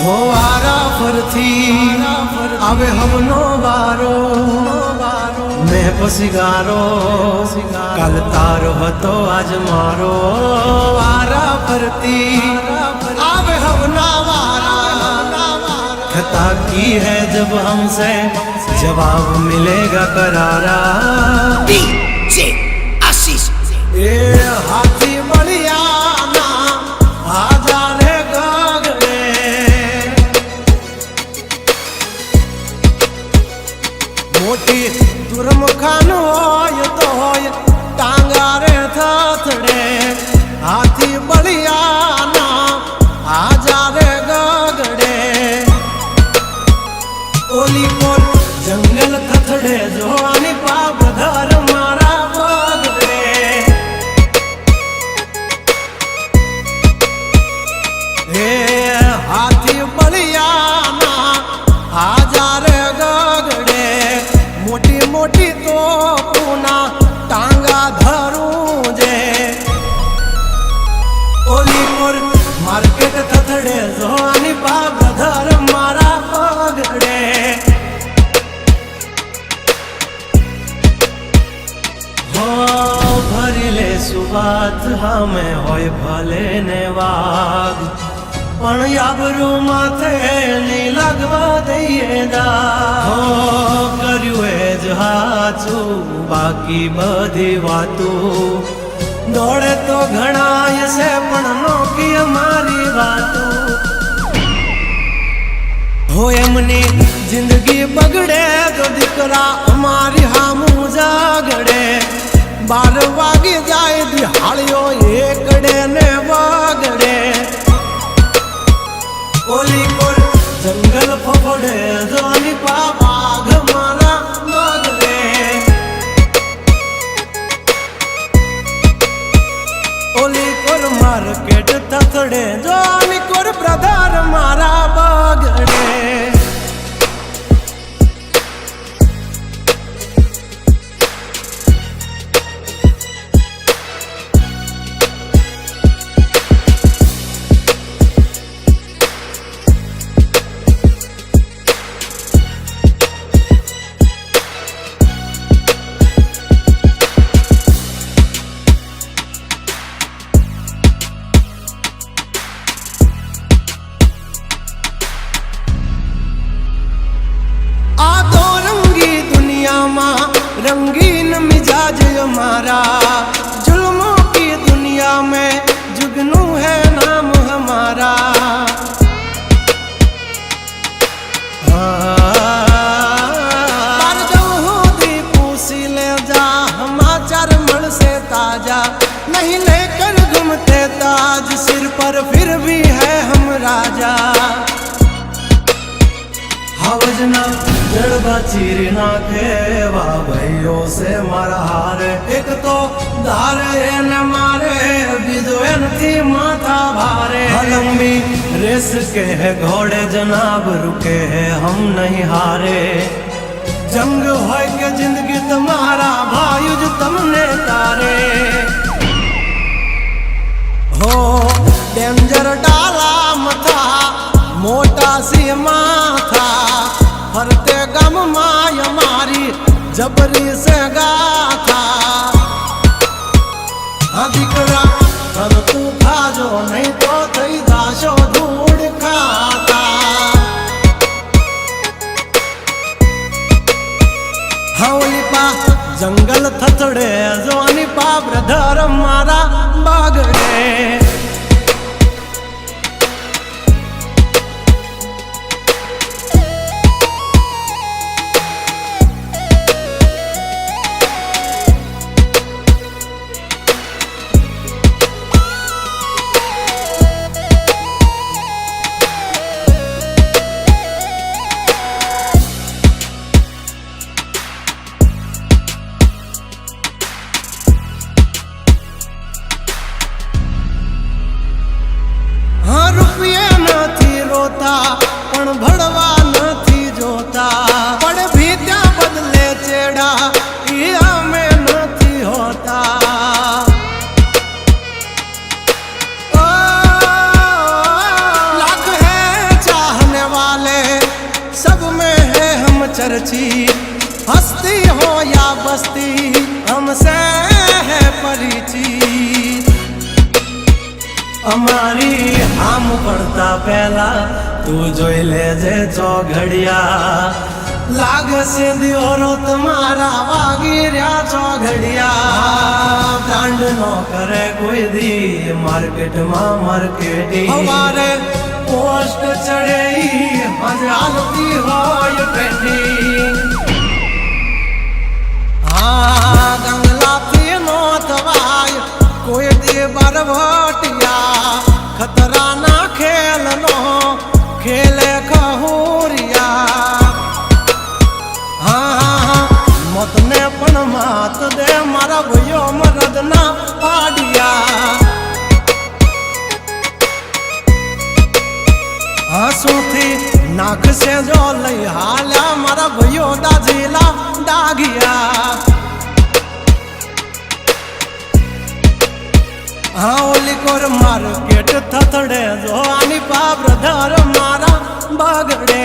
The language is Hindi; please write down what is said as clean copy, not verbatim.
हो वारा फरथी आवे हमनो वारो मैं पसिगारो कल तारो हतो आज मारो वारा फरती आवे हमना वारा खता की है जब हमसे जवाब मिलेगा करारा DJ आशीष ए हाथी बढ़िया ना आजा रे गागड़े मोटी दुर्मुखान होय तो होय टांगा रे थाथड़े हाथी बढ़िया ना आजा रे गागड़े ओली कोल जंगल थथड़े जो आनी पाप धर मारा बगड़े हे हाथी बढ़िया ना आजा रे गगड़े मोटी मोटी तो पूना टांगा धरूं जे ओली कोल मार्केट थथड़े जो आनी पाप धर मारा बगड़े भरिले सुबात हमें होय भले ने वाग पण याबरू माथे नी लगवा दઈએ दा हो કર્યું એ જ હાચું બાકી બધી વાતું દોડે તો ઘણાય છે પણ નોકી અમારી વાતું हो एमनी जिंदगी बगड़े तो दिकरा हमारी हामू जागड़े 12 वागे जाए दिहाड़ियो एकड़े ने वागड़े ओली कोल जंगल फफड़े जानी बाघ मारा मगड़े ओली कोल मार्केट थथड़े जानी कोल ब्रदर मारा बगड़े रंगीन मिजाज हमारा जुल्मों की दुनिया में जुगनू है नाम हमारा पर जो दी पूसी ले जा हमाचार मल से ताजा नहीं लेकर घूमते ताज सिर पर फिर भी है हम राजा हवजना जड़बा चीर नाखे वाह भाइयों से मारा हार एक तो धारे न मारे बिजोन थी माथा भारे लंबी रेस के है घोड़े जनाब रुके है हम नहीं हारे जंग हो के जिंदगी तुम्हारा भायुज तुमने तारे हो डेंजर डाला मथा मोटा सी माथा फरते गम माय मारी जबरी से गाथा अधिकरा तब तू खाजो नहीं तो थई दाशो धूड़ खाता हवली पा जंगल थथड़े जोनी पा ब्रदर मारा बागड़े चर्चित हस्ती हो या बस्ती हमसे है परिचित અમારી આમ પડતા પહેલા તું જોઈ લેજે ચોઘડિયા લાગશે દિયોરો તમારા વાગી રહ્યા ચોઘડિયા કાંડ નો કરે કોઈ દી માર્કેટમાં માર્કેટિંગ અમારે પોસ્ટ ચડે હાલતી હોય ટ્રેન્ડિંગ ગંગલાથી નો થવાય કોઈ દી બરવટિયા खतरा ना खेल नो खेले कहूरिया हाँ मत ने पण मात दे मारा भयो मरद ना पाडिया हंसूथी नाक से जो लई हाल्या मारा भयो दाजीला दागिया हाँ ओली कोर मार्केट थथड़े जो आनी पा ब्रदर मारा बगड़े